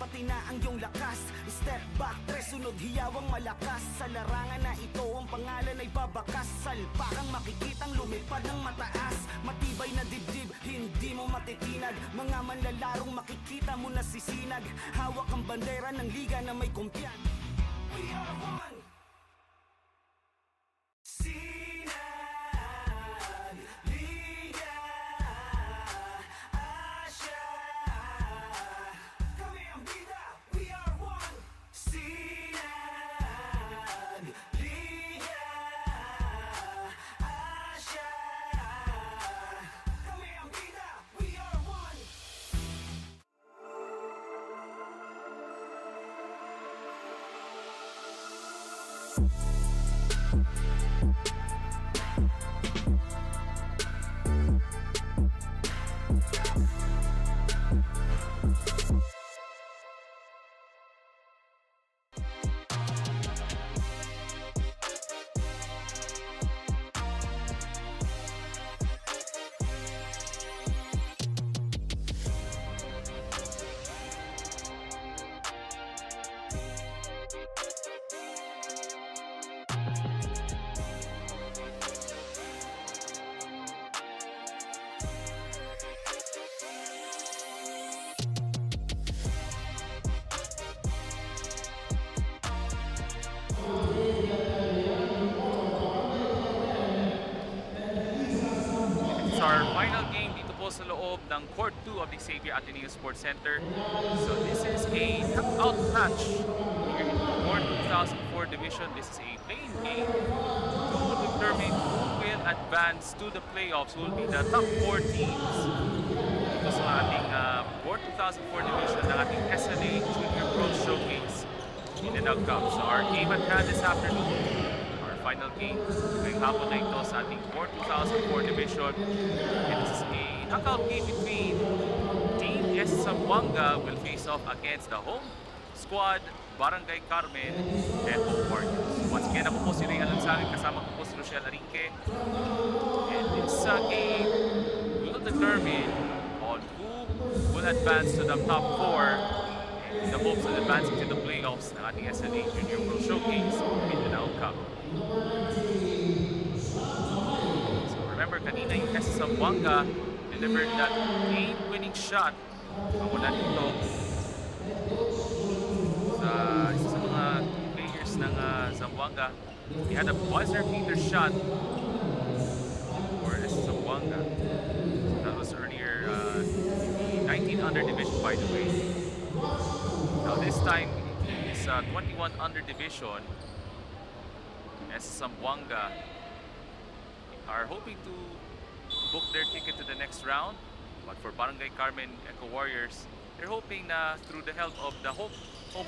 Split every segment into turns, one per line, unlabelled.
pati na ang iyong lakas. Step back, tres, sunod hiyawang malakas. Sa larangan na ito, ang pangalan ay babakas. Salpakang makikitang lumipad ng mataas. Matibay na dibdib, hindi mo matitinag. Mga manlalarong makikita mo na si Sinag. Hawak ang bandera ng liga na may kumpiyan. We are one! Sinag, Liga, Asya, kami ang bida, we are one! Sinag, Liga, Asya, kami ang bida, we are one!
It's our final game dito po sa loob ng Court 2 of the XAVIER ATENEO Sports Center. So this is a knockout match here in the Court 2004 division. This is a playing game to determine who will advance to the playoffs, who will be the top 4 teams dito sa ating Court 2004 division ng ating SNA Junior Pro Showcase in the Cup. So our game at hand this afternoon, final game ngayong hapon na ito sa ating Court 2004 division. And this is a knockout game between Team Esah Zamboanga will face off against the home squad Barangay Carmen and Home Warriors. Once again, ako po si Ray Alansangin, kasama ko po si Rochelle Arinque. And this game will determine on who will advance to the top 4 in the hopes of advancing to the playoffs ng ating SNA Junior Pro Showcase in the Cup. So remember, kanina yung Esah Zamboanga delivered that game-winning shot. Mula dito sa isa sa mga players ng Zamboanga. He had a buzzer beater shot for Esah Zamboanga. So that was earlier the 19 under division, by the way. Now this time it's 21 under division. Esah Zamboanga are hoping to book their ticket to the next round. But for Barangay Carmen Eco Warriors, they're hoping na through the help of the home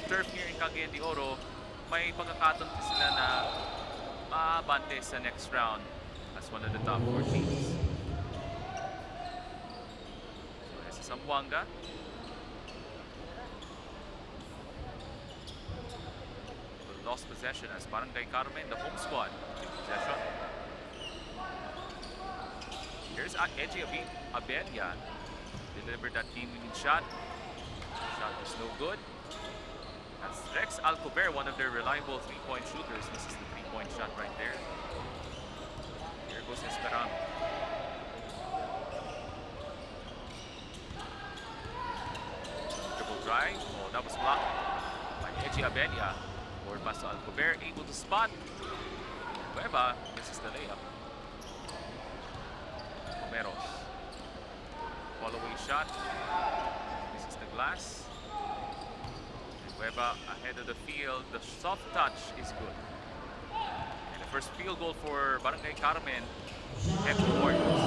turf here in Cagayan de Oro, may pagkakataon sila na maabante sa next round as one of the top 4 teams. So Esah Zamboanga. Lost possession as Barangay Carmen, the home squad, possession. Here's Esah Zamboanga, delivered that game-winning shot. Shot was no good. That's Rex Alcover, one of their reliable three-point shooters. This is the three-point shot right there. Here goes Esperanto. Dribble drive. Oh, that was blocked by Esah Zamboanga. Forward pass to Alcover, able to spot. Cueva misses the layup. Romeros. Follow-away shot. Misses the glass. Cueva ahead of the field. The soft touch is good. And the first field goal for Barangay Carmen and the Warriors.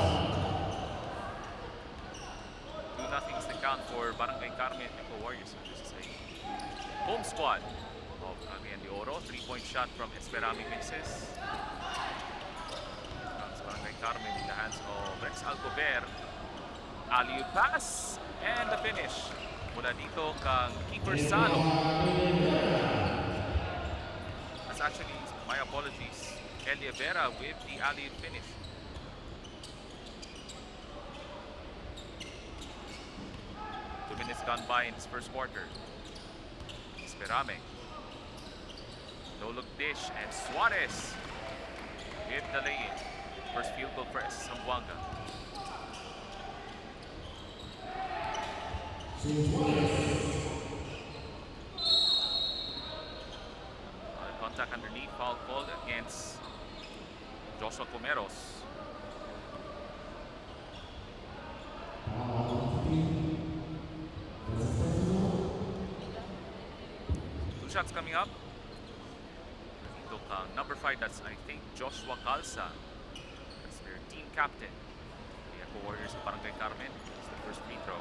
2-0 is the count for Barangay Carmen and the Warriors. So this is a home squad of Cagayan de Oro. Three-point shot from Esperami misses. That's Barangay Carmen in the hands of Rex Alcover. Alley pass and the finish. Mula dito kang keeper Salo. That's actually, my apologies, Elia Vera with the alley finish. 2 minutes gone by in this first quarter. Esperame. No-look dish, and Suarez with the lay-in. First field goal for Esah Zamboanga. Contact underneath, foul called against Joshua Comeros. Two shots coming up. Ito kang number 5, that's I think Joshua Calza. That's their team captain. The Echo Warriors of Barangay Carmen. It's the first free throw.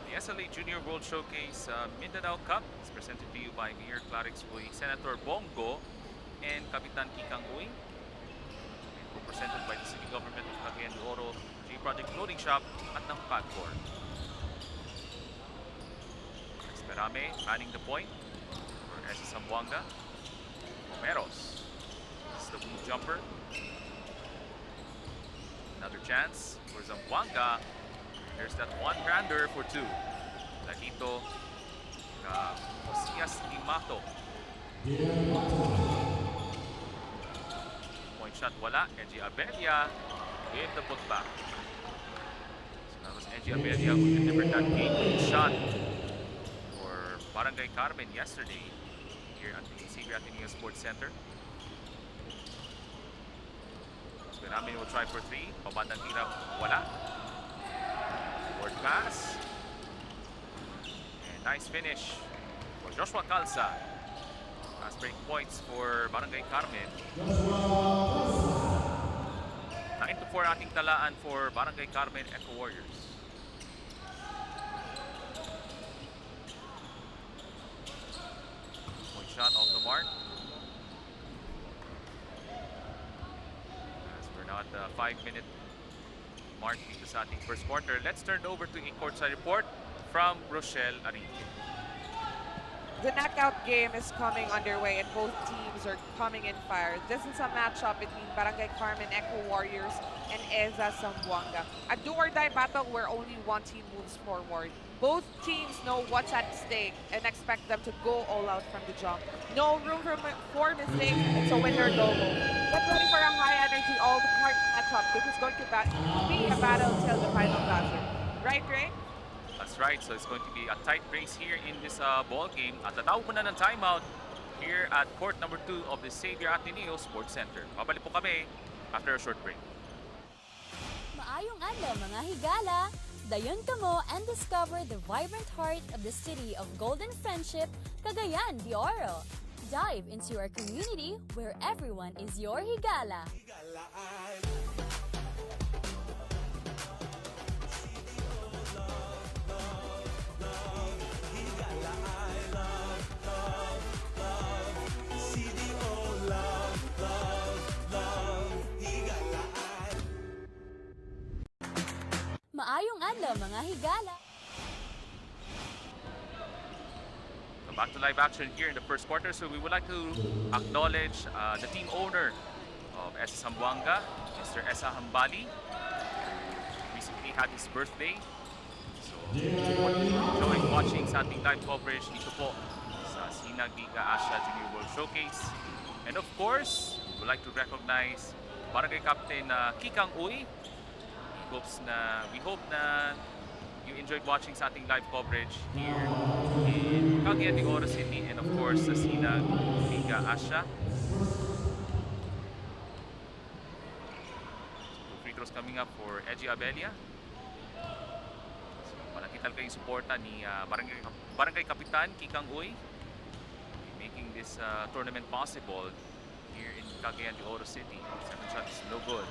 The SLA Junior World Showcase Mindanao Cup is presented to you by Mayor Clarix Uy, Senator Bongo, and Kapitan Kikang Uy. And co-presented by the City Government of Cagayan de Oro, J-Project Clothing Shop, at ng Pagcor. Esperame manning the point for Esah Zamboanga. Comeros. This is the blue jumper. Another chance for Zamboanga. There's that one-grander for 2. Lalito Osias Imato. Point shot wala. Engie Abelia with the putback. So that was Engie Abelia who delivered that game shot for Barangay Carmen yesterday here at the XAVIER Ateneo Sports Center. Esperame will try for 3. Pabandang tira wala. Forward pass. And nice finish for Joshua Calza. Fast break points for Barangay Carmen. 9-4 ating talaan for Barangay Carmen Echo Warriors. Point shot off the mark. As we're now at the 5-minute mark dito sa ating first quarter. Let's turn over to a courtside report from Rochelle Arique.
The knockout game is coming underway and both teams are coming in fire. This is a matchup between Barangay Carmen Echo Warriors and Esah Zamboanga. A do-or-die battle where only one team moves forward. Both teams know what's at stake and expect them to go all out from the jump. No room for mistakes. It's a winner go home. Get ready for a high-energy, all-heart matchup. This is going to be a battle till the final buzzer. Right, Ray?
That's right. So it's going to be a tight race here in this ball game. At natawag mo na ng timeout here at court number 2 of the XAVIER Ateneo Sports Center. Babalik po kami after a short break.
Maayong adlaw mga higala! Dayon kamo and discover the vibrant heart of the city of Golden Friendship, Cagayan de Oro. Dive into our community where everyone is your higala. Maayong adlaw mga higala!
So back to live action here in the first quarter. So we would like to acknowledge the team owner of Esah Zamboanga, Mr. Esah Hambali. Recently had his birthday. So enjoying watching sa ating live coverage dito po sa Sinag, Liga, Asya Junior World Showcase. And of course, we would like to recognize Barangay Captain Kikang Uy. We hope na you enjoyed watching sa ating live coverage here in Cagayan de Oro City and of course sa Sinag, Liga, Asya. So, free throws coming up for Engie Abelia. So, malaki talaga yung suporta ni Barangay Kapitan Kikang Uy, making this tournament possible here in Cagayan de Oro City. Second shot is no good.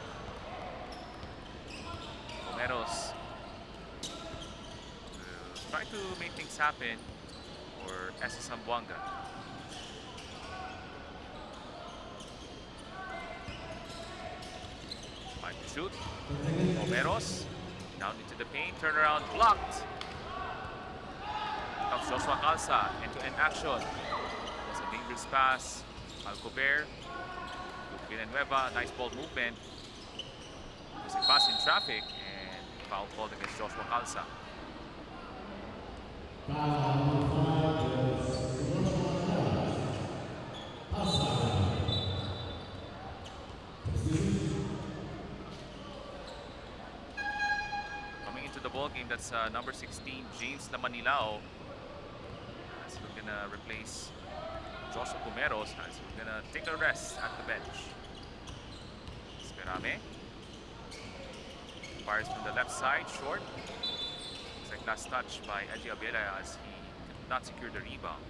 Comeros will try to make things happen for Esah Zamboanga. 5 to shoot. Comeros down into the paint, turnaround blocked. Here comes Joshua Calza, end-to-end action. It was a dangerous pass. Alcover, Villanueva, nice ball movement. It was a pass in traffic. Foul called against Joshua Calza. Coming into the ball game, that's number 16, James Lamanilao. As we're gonna replace Joshua Pumeros as we're gonna take a rest at the bench. Esperame fires from the left side, short. It's like last touch by XAVIER as he did not secure the rebound.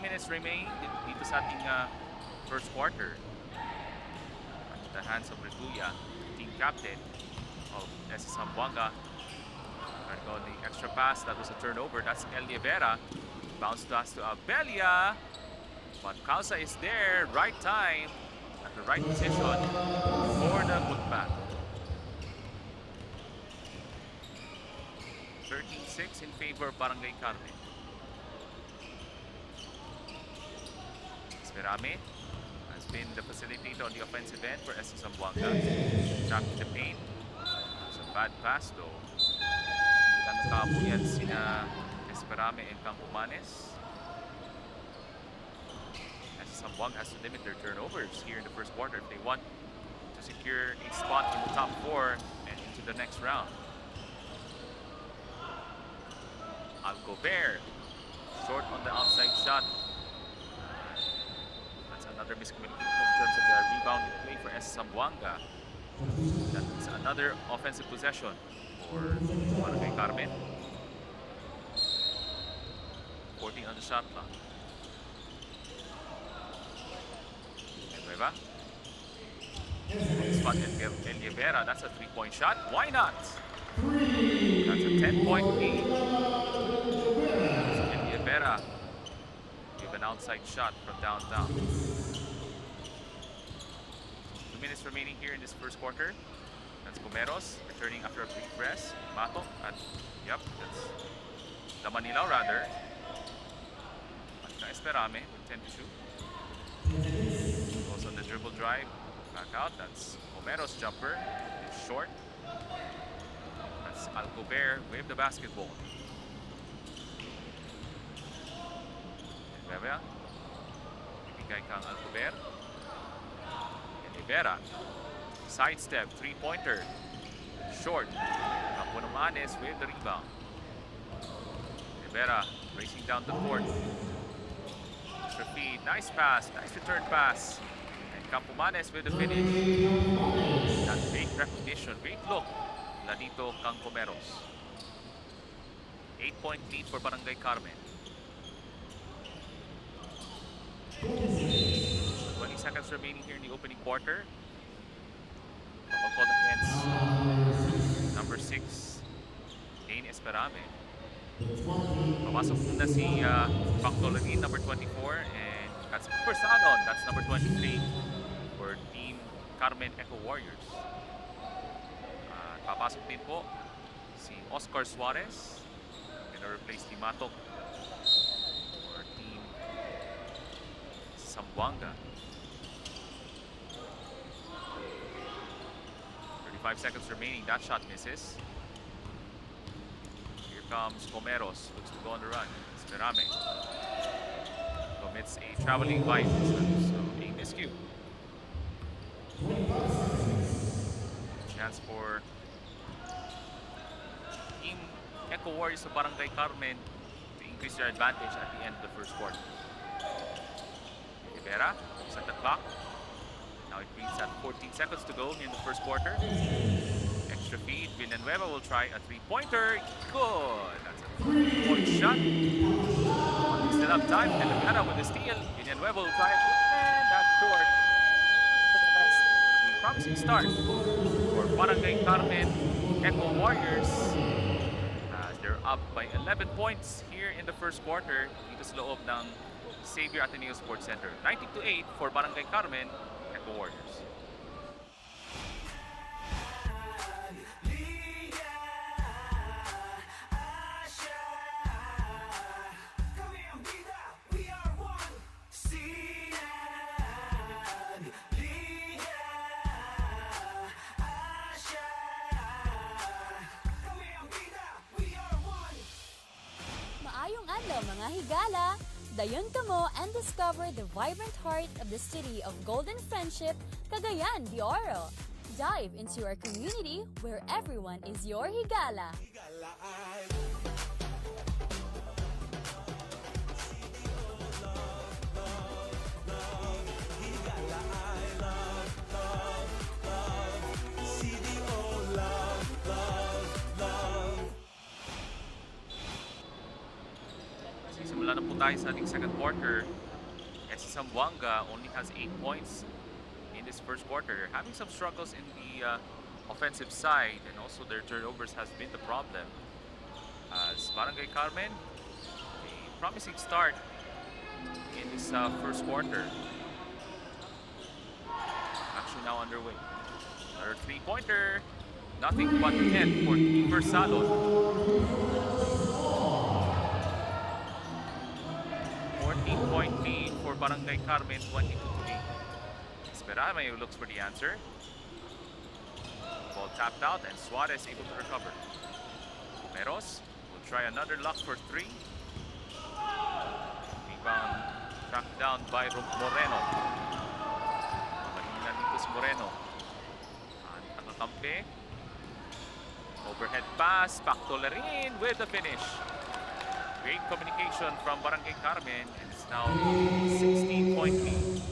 Minutes remain dito sa ating first quarter. At the hands of Retuya, team captain of Esah Zamboanga. And on the extra pass, that was a turnover. That's XAVIER. Bounce pass to Abelia. But Causa is there, right time, at the right position for the putback. 13-6 in favor of Barangay Carmen. Esperame has been the facilitator on the offensive end for Esah Zamboanga. Trapped in the paint. It's a bad pass though. Ilan nakabo yan sina Esperame and Campomanes. Esah Zamboanga has to limit their turnovers here in the first quarter if they want to secure a spot in the top 4 and into the next round. XAVIER short on the outside shot. Another miscommunication in terms of the rebound play for Esah Zamboanga. That's another offensive possession for Barangay Carmen. 14 on the shot clock. Nueva. Spot XAVIER. That's a 3-point shot. Why not? That's a 10-point lead. XAVIER give an outside shot from downtown. 2 minutes remaining here in this first quarter. That's Pumeros returning after a brief rest. Mato at, yep, that's Lamanilao rather. At Esperame with 10 to shoot. Also the dribble drive, back out. That's Pumeros jumper. It's short. That's XAVIER with the basketball. XAVIER. Ibigay kang XAVIER. XAVIER. Sidestep, 3-pointer. Short. Campomanes with the rebound. XAVIER racing down the court. Extra feed. Nice pass. Nice return pass. And Campomanes with the finish. That great recognition. Great look. Ladito kang Pumeros. 8-point lead for Barangay Carmen. 20 seconds remaining here in the opening quarter. Papagpod against number 6, Dane Esperame. Papasok muna si Pactologin, number 24, and that's Persadon, that's number 23 for Team Carmen Echo Warriors. Papasok din po si Oscar Suarez, gonna replace ni Matok for Team Zamboanga. 35 seconds remaining. That shot misses. Here comes Pumeros. Looks to go on the run. Esperame commits a traveling violation, so a miscue. Chance for Team Echo Warriors of Barangay Carmen to increase their advantage at the end of the first quarter. XAVIER looks at the clock. Now it reads at 14 seconds to go in the first quarter. Extra feed. Villanueva will try a 3-pointer. Good. That's a 3-point shot. Still have time. XAVIER with the steal. Villanueva will try it. And that's short. That's a promising start for Barangay Carmen Echo Warriors. As they're up by 11 points here in the first quarter. Dito sa loob ng XAVIER ATENEO Sports Center. 19-8 for Barangay Carmen Echo Warriors.
Liga, Asya, kami ang bida, we are one. Sinag, Liga,
mga higala, dayon kamo and discover the vibrant heart of the city of golden friendship, Cagayan de Oro. Dive into our community where everyone is your higala.
Simula na po tayo sa ating second quarter. Esah Zamboanga only has 8 points in this first quarter. Having some struggles in the offensive side, and also their turnovers has been the problem. As Barangay Carmen, a promising start in this first quarter. Action now underway. Another three-pointer. Nothing but net for keeper Salon. 14-point lead for Barangay Carmen, 22-8. Esperame looks for the answer. Ball tapped out and Suarez able to recover. Meros will try another luck for three. Rebound tracked down by Moreno. Mahihingan dito si Moreno. Nakakampi. Overhead pass. Pactolarin with the finish. Great communication from Barangay Carmen. It's now 16-point lead.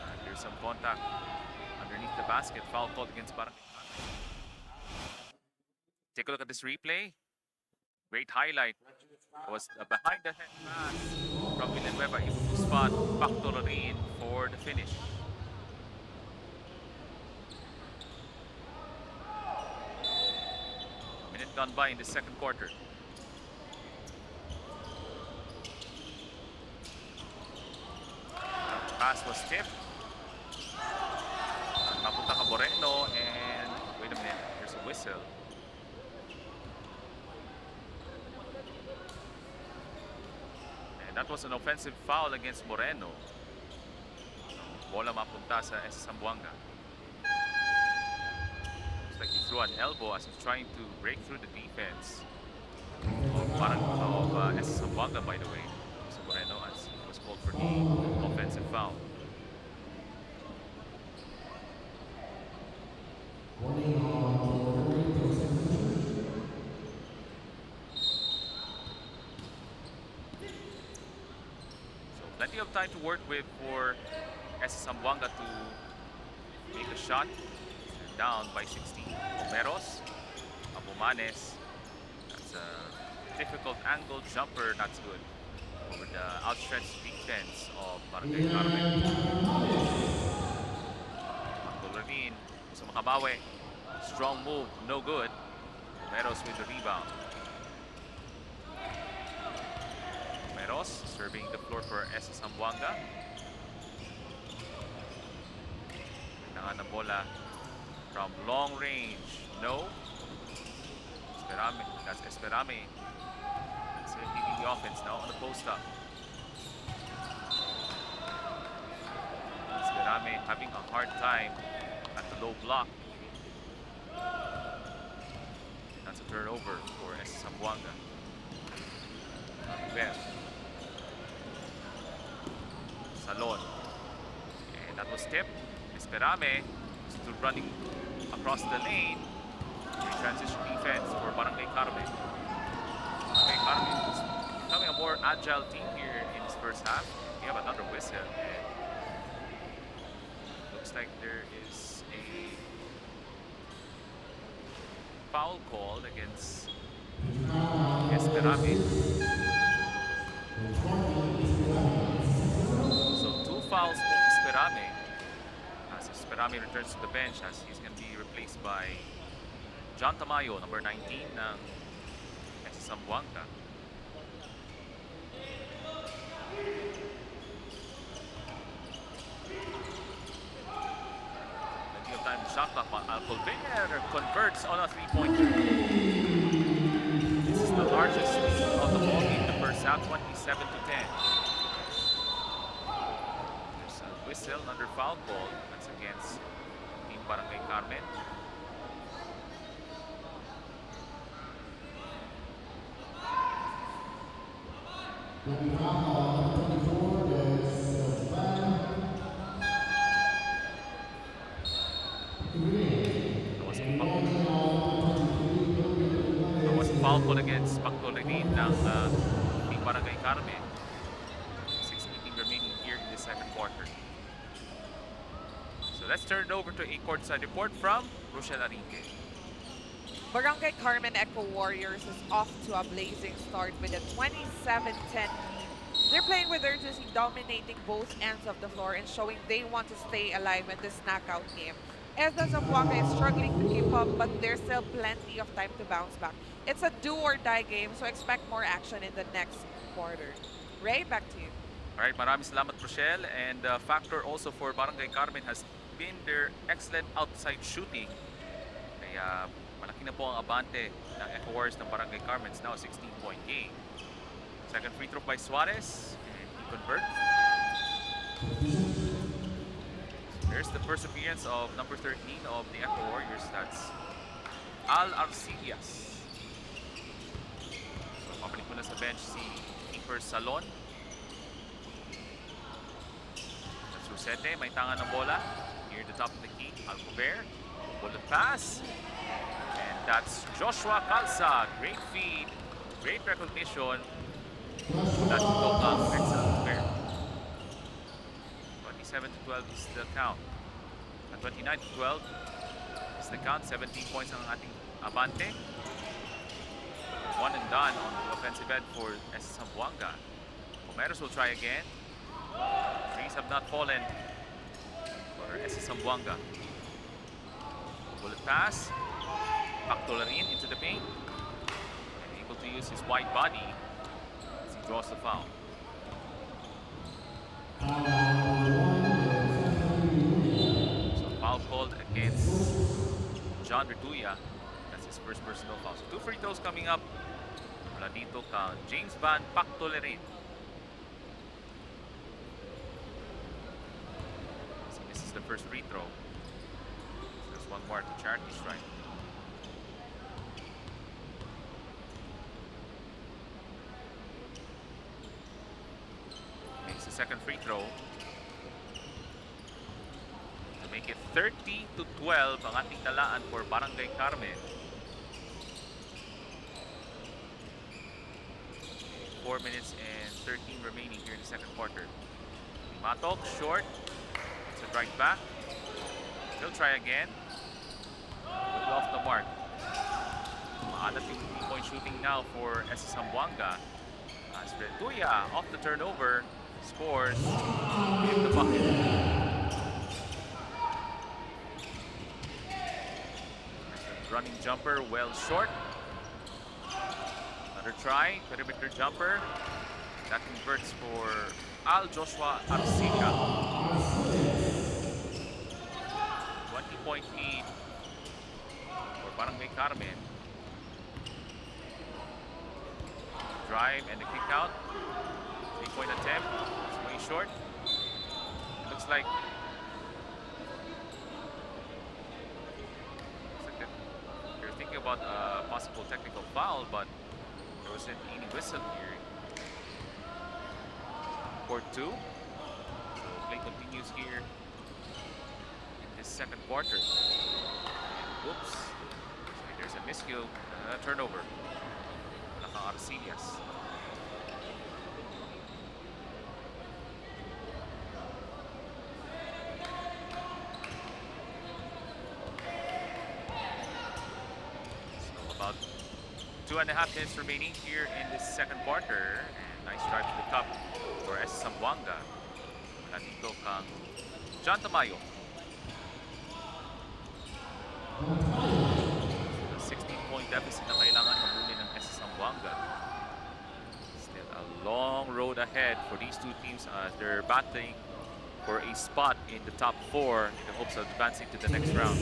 And there's some contact underneath the basket. Foul called against Barangay Carmen. Take a look at this replay. Great highlight was a behind-the-head pass from Villanueva, able to spot Pactolarin for the finish. Gone by in the second quarter. Pass was tipped. Napunta ka Moreno, and wait a minute, there's a whistle. And that was an offensive foul against Moreno. Bola mapunta sa Esah Zamboanga. Like he threw an elbow as he's trying to break through the defense of Esah Zamboanga, by the way. So Moreno, as he was called for the offensive foul. So plenty of time to work with for Esah Zamboanga to make a shot. Down by 16. Meros, Abumanes. That's a difficult angle jumper. That's good. Over the outstretched defense of Barangay Carmen. Pactolarin, gusto makabawi. Strong move, no good. Meros with the rebound. Meros serving the floor for Esah Zamboanga. Kailangan ng bola from long range. No. Esperame. That's Esperame. That's leading the offense now on the post-up. Esperame having a hard time at the low block. That's a turnover for Esah Zamboanga. Salon. And that was tipped. Esperame still running across the lane. Transition defense for Barangay Carmen. Barangay Carmen is becoming a more agile team here in this first half. We have another whistle. And looks like there is a foul called against Esperame. So 2 fouls for Esperame. As Esperame returns to the bench as he's going to be replaced by John Tamayo, number 19 ng Esah Zamboanga. Plenty of time to shot clock. Alcolver converts on a three-pointer. This is the largest lead of the ball game in the first half, 27-10. There's a whistle under foul call. That's against Team Barangay Carmen. There was a foul call against Pactolini ng Team Barangay Carmen. 6:18 remaining here in the second quarter. So let's turn it over to a courtside report from Rochelle Arinque.
Barangay Carmen Echo Warriors is off to a blazing start with a 27-10 lead. They're playing with urgency, dominating both ends of the floor and showing they want to stay alive in this knockout game. Esah Zamboanga is struggling to keep up, but there's still plenty of time to bounce back. It's a do-or-die game, so expect more action in the next quarter. Ray, back to you.
Alright, maraming salamat Rochelle. And factor also for Barangay Carmen has been their excellent outside shooting. Kaya malaki na po ang abante ng Echo Warriors ng Barangay Carmen. It's now a 16-point game. Second free throw by Suarez, and he converts. There's the perseverance of number 13 of the Echo Warriors. That's Al Arcillas. So, pabalik muna sa bench si Keeper Salon. That's Rosete, may tangan ng bola. Near the top of the key, Alcover. Bullet pass. And that's Joshua Calza. Great feed, great recognition. That's Tokang Alcover. 27-12 is the count. At 29-12 is the count. 17 points ang ating abante. One and done on the offensive end for Esah Zamboanga. Comeros will try again. Threes have not fallen for Esah Zamboanga. Bullet pass. Pactolini into the paint. And able to use his wide body as he draws the foul. So foul called against John Retuya. That's his first personal foul. So 2 free throws coming up. Mula dito ka James Van Pactolini. So this is the first free throw. So there's one more to charity strike. Makes the second free throw. To make it 30-12 ang ating talaan for Barangay Carmen. 4 minutes and 13 remaining here in the second quarter. Matok, short. It's a right back. He'll try again. But off the mark. Maalat yung 3-point shooting now for Esah Zamboanga. As Retuya off the turnover, scores in the bucket. Running jumper, well short. Another try, perimeter jumper. That converts for Al Joshua Arcilla. 20-point lead for Barangay Carmen. Drive and the kick out. 3-point attempt. It's way short. It looks like they're thinking about a possible technical foul, but there wasn't any whistle here. Court 2. So play continues here in this second quarter. Oops. There's a miscue. Turnover. Nakang Arcillas. So about 2.5 minutes remaining here in this second quarter. And nice drive to the cup for Esah Zamboanga. Nandito kang John Tamayo. 16-point deficit na kailangan habulin ng Esah Zamboanga. Still a long road ahead for these two teams as they're battling for a spot in the top 4 in the hopes of advancing to the next round.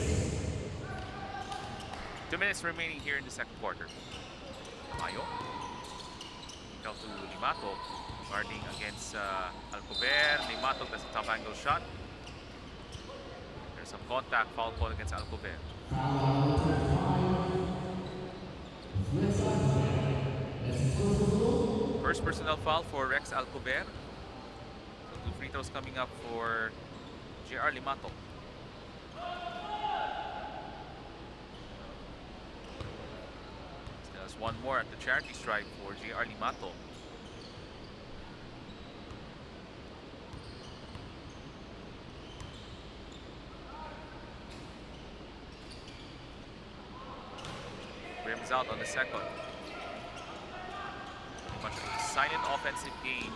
2 minutes remaining here in the second quarter. Tamayo. Ikaw to Limato. Guarding against Alcover. Limato, that's a top angle shot. There's some contact, foul call against Alcover. First personal foul for Rex Alcover. So 2 free throws coming up for JR Limato. There's one more at the charity stripe for JR Limato. Rims out on the second. Pretty much a silent offensive game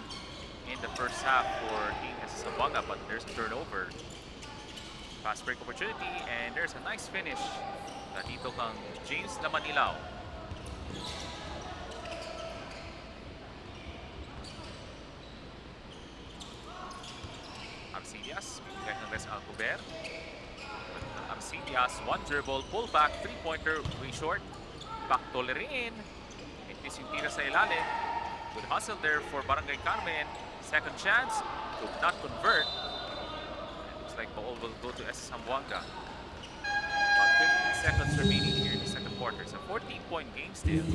in the first half for Team Esah Zamboanga, but there's a turnover. Fast break opportunity, and there's a nice finish dito kang James Lamanilao. Arcelias, bigay ng Res Alcover. Arcelias, one dribble, pull back, three-pointer, way short. Back to Lerin. Itis yung tira sa ilalim. Good hustle there for Barangay Carmen. Second chance, could not convert. It looks like ball will go to Esah Zamboanga. About 15 seconds remaining here in the second quarter. It's a 14-point game still.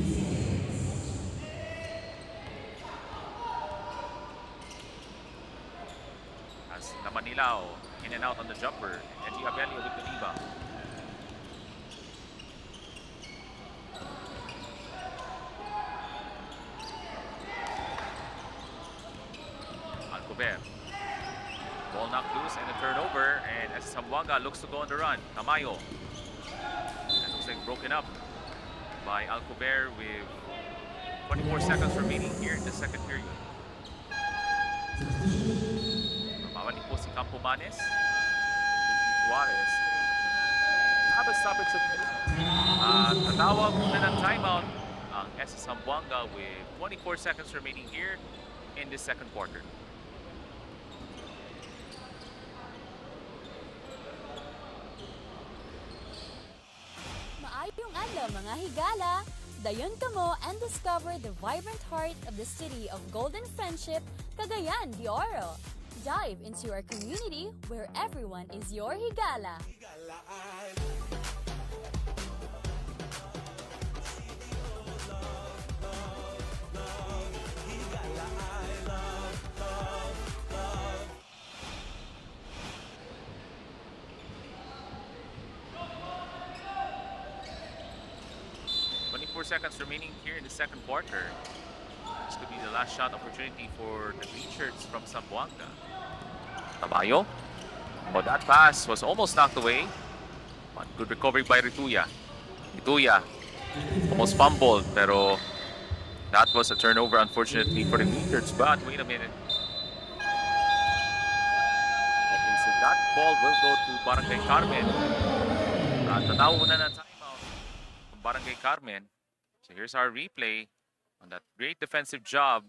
As Lamanilao in and out on the jumper. And Giabelli with the rebound. Ball knocked loose and a turnover, and Esah Zamboanga looks to go on the run. Tamayo. That looks like broken up by Alcover with 24 seconds remaining here in the second period. Mabalik po si Campomanes. Juarez. Habang stoppage of tatawag muna ng timeout ang Esah Zamboanga with 24 seconds remaining here in the second quarter.
Maayong adlaw mga higala! Dayon kamo and discover the vibrant heart of the city of Golden Friendship, Cagayan de Oro. Dive into our community where everyone is your higala.
Seconds remaining here in the second quarter. This could be the last shot opportunity for the green shirts from Zamboanga. Tabayo. Oh, that pass was almost knocked away. But good recovery by Rituya. Rituya almost fumbled, pero that was a turnover unfortunately for the green shirts. But wait a minute. Okay, so that ball will go to Barangay Carmen. Tatawa muna ng timeout from Barangay Carmen. So here's our replay on that great defensive job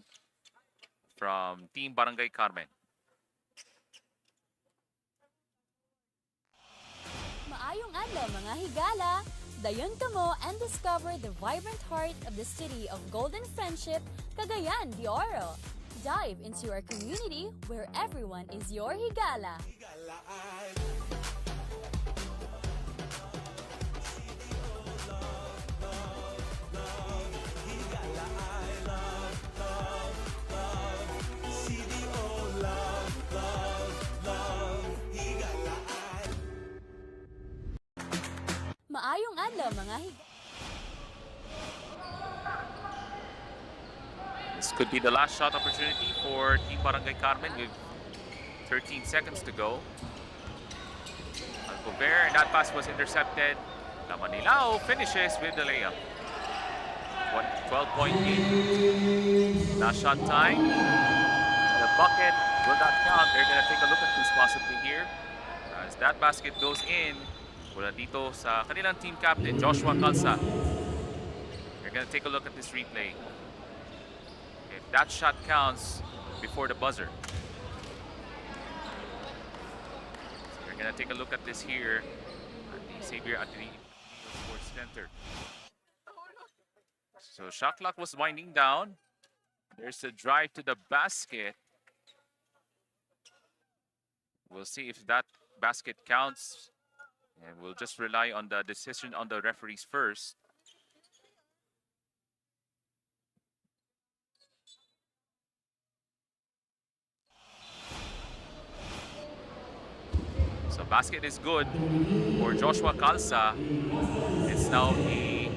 from Team Barangay Carmen.
Maayong adlaw mga higala! Dayon kamo and discover the vibrant heart of the city of Golden Friendship, Cagayan de Oro. Dive into our community where everyone is your higala. Maayong adlaw mga higala!
This could be the last shot opportunity for Team Barangay Carmen with 13 seconds to go. Alcover, and that pass was intercepted. Lamanilao finishes with the layup. 12-point game. Last shot time. The bucket will not count. They're going to take a look at this possibly here. As that basket goes in, mula dito sa kanilang team captain, Joshua Calza. They're going to take a look at this replay. If that shot counts before the buzzer. So they're going to take a look at this here at the XAVIER ATENEO Sports Center. So shot clock was winding down. There's a drive to the basket. We'll see if that basket counts. And we'll just rely on the decision on the referees first. So basket is good for Joshua Calza. It's now a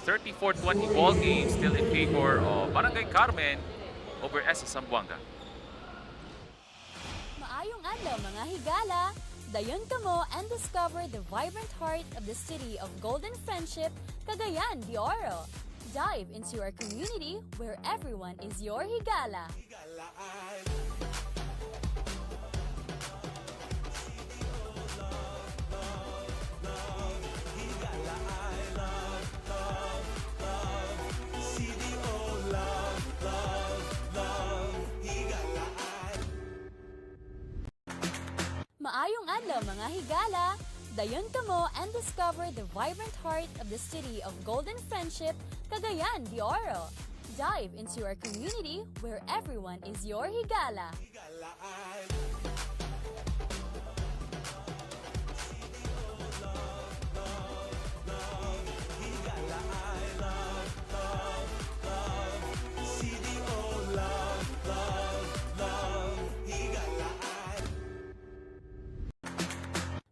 34-20 ball game, still in favor of Barangay Carmen over Esah Zamboanga.
Maayong adlaw mga higala! Dayon kamo and discover the vibrant heart of the city of Golden Friendship, Cagayan de Oro. Dive into our community where everyone is your higala. Maayong adlaw mga higala! Dayon kamo and discover the vibrant heart of the city of Golden Friendship, Cagayan de Oro. Dive into our community where everyone is your higala.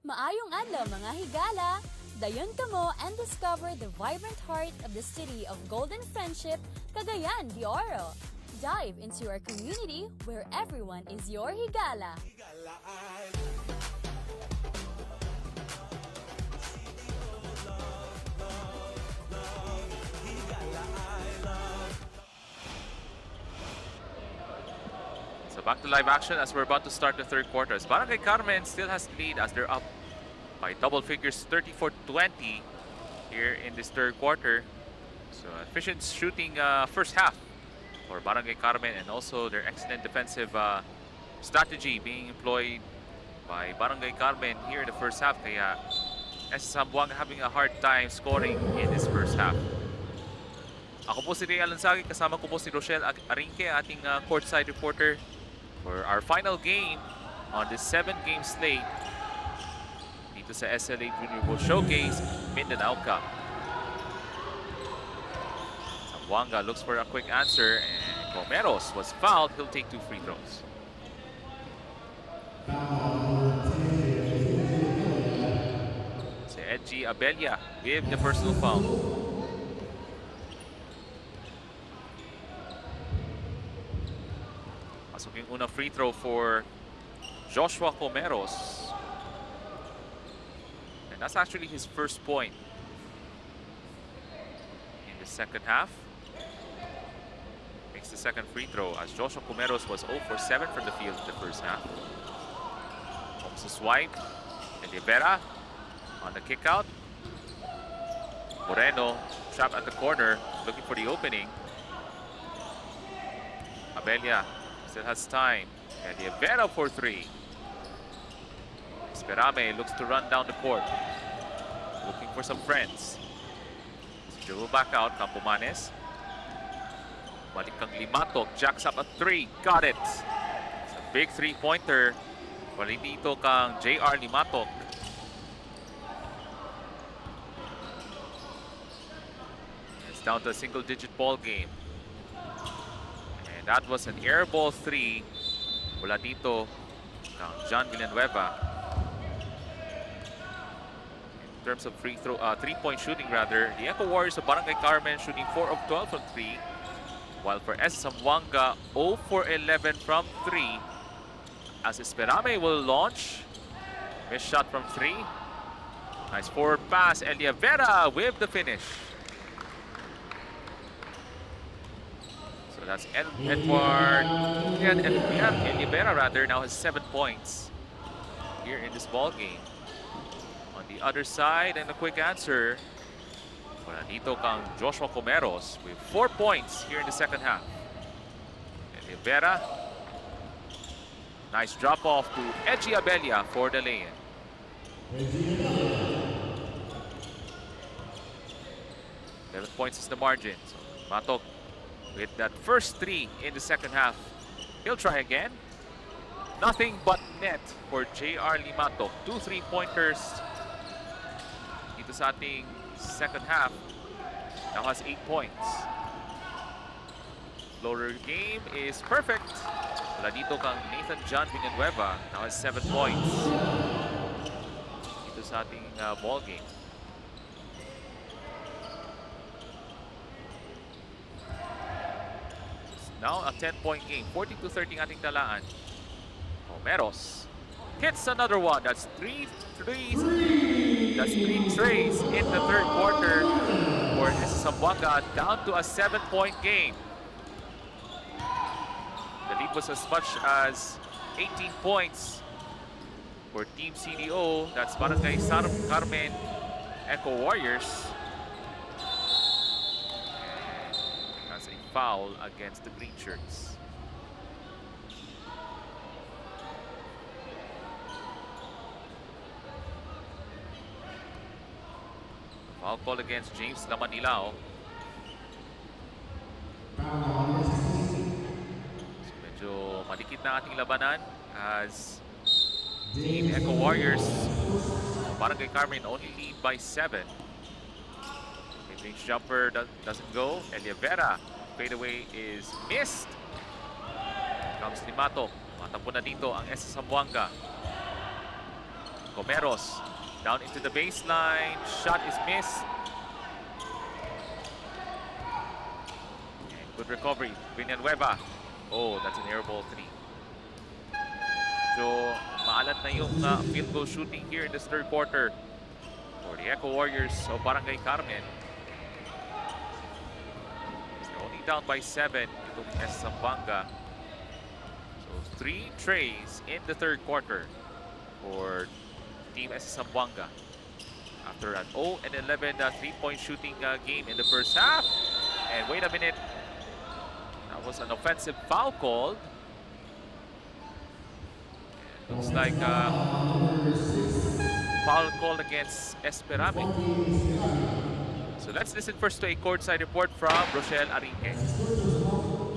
Maayong adlaw mga higala! Dayon kamo and discover the vibrant heart of the city of Golden Friendship, Cagayan de Oro. Dive into our community where everyone is your higala.
So back to live action as we're about to start the third quarter. As Barangay Carmen still has the lead as they're up by double figures, 34-20 here in this third quarter. So efficient shooting first half for Barangay Carmen, and also their excellent defensive strategy being employed by Barangay Carmen here in the first half. Kaya Esah Zamboanga having a hard time scoring in this first half. Ako po si Ray Alansagi, kasama ko po si Rochelle Arinque, ating courtside reporter for our final game on this 7-game slate dito sa SLA Junior Bowl Showcase Mindanao Cup. Zamboanga looks for a quick answer, and Comeros was fouled. He'll take 2 free throws. Si Edgy Abella with the personal foul. Pasok yung unang free throw for Joshua Comeros. And that's actually his first point in the second half. Makes the second free throw as Joshua Comeros was 0 for 7 from the field in the first half. Comes to swipe. And Rivera on the kick out. Moreno trapped at the corner looking for the opening. Abella still has time. And Rivera for 3. Esperame looks to run down the court, looking for some friends. Dribble back out, Campomanes. Balik kang Limatok, jacks up at 3, got it. It's a big 3-pointer. Balik dito kang JR Limatok. It's down to a single-digit ball game. And that was an air ball 3. Wala dito kang John Villanueva. In terms of three-point shooting rather, the Echo Warriors of Barangay Carmen shooting 4 of 12 from 3, while for Esah Zamboanga 0 for 11 from 3. As Esperame will launch, missed shot from 3. Nice forward pass, Eliavera with the finish. So that's Eliavera rather now has 7 points here in this ball game. On the other side, and a quick answer. Wala dito kang Joshua Comeros with 4 points here in the second half. And Rivera, nice drop off to Edgy Abella for the lay-in. 11 points is the margin. So Matok with that first 3 in the second half. He'll try again. Nothing but net for JR Limatok. 2 3-pointers dito sa ating second half. Now has 8 points. Floater game is perfect. Wala dito kang Nathan John Villanueva. Now has 7 points. Dito sa ating ball game. Now a 10-point game. 14-13 ating talaan. Comeros hits another one. That's 3 threes. That's 3 trays in the third quarter for Esah Zamboanga, down to a 7-point game. The lead was as much as 18 points for Team CDO. That's Barangay Carmen Echo Warriors. And that's a foul against the green shirts. Foul call against James Lamanilao. So medyo madikit na ating labanan as Team Echo Warriors, Barangay Carmen only lead by 7. Mid-range jumper doesn't go. Eliavera, fadeaway is missed. Comes Limato. Matampo na dito ang Esah Zamboanga. Comeros down into the baseline. Shot is missed. And good recovery. Villanueva. Oh, that's an air ball 3. So, maalat na yung field goal shooting here in this third quarter for the Echo Warriors of Barangay Carmen. They're only down by 7 itong Esah Zamboanga. So, 3 trays in the third quarter for Team Esah Zamboanga. After an 0-11 3-point shooting game in the first half. And wait a minute. That was an offensive foul called. Looks like foul called against Esperame. So let's listen first to a courtside report from Rochelle Arinque.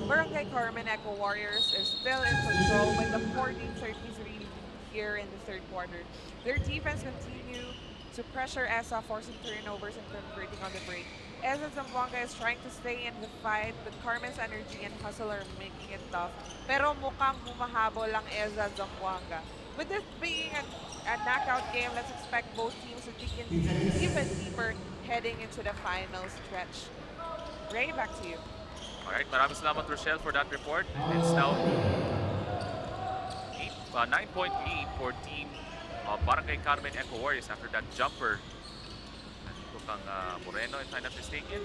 Barangay Carmen Echo Warriors is still in control with the 14-33 lead here in the third quarter. Their defense continue to pressure Esah, forcing turnovers and converting on the break. Esah Zamboanga is trying to stay in the fight, but Carmen's energy and hustle are making it tough. Pero mukhang humahabol lang Esah Zamboanga. With this being a knockout game, let's expect both teams to dig in even deeper heading into the final stretch. Ray, back to you.
Alright, maraming salamat Rochelle for that report. And it's now 9-point lead for Team Barangay Carmen Echo Warriors after that jumper. Nandito kang Moreno, if I'm not mistaken.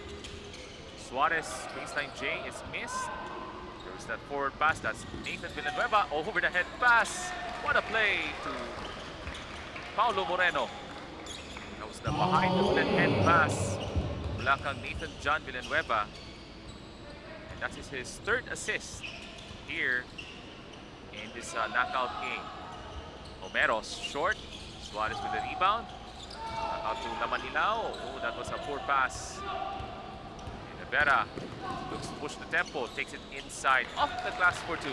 Suarez, baseline J is missed. There was that forward pass. That's Nathan Villanueva. Over the head pass. What a play to Paulo Moreno. That was the behind the head pass. Mula kang Nathan John Villanueva. And that is his third assist here in this knockout game. Comeros short. Suarez with the rebound. Out to Lamanilao. Oh, that was a poor pass. Vera looks to push the tempo, takes it inside, off the glass for 2.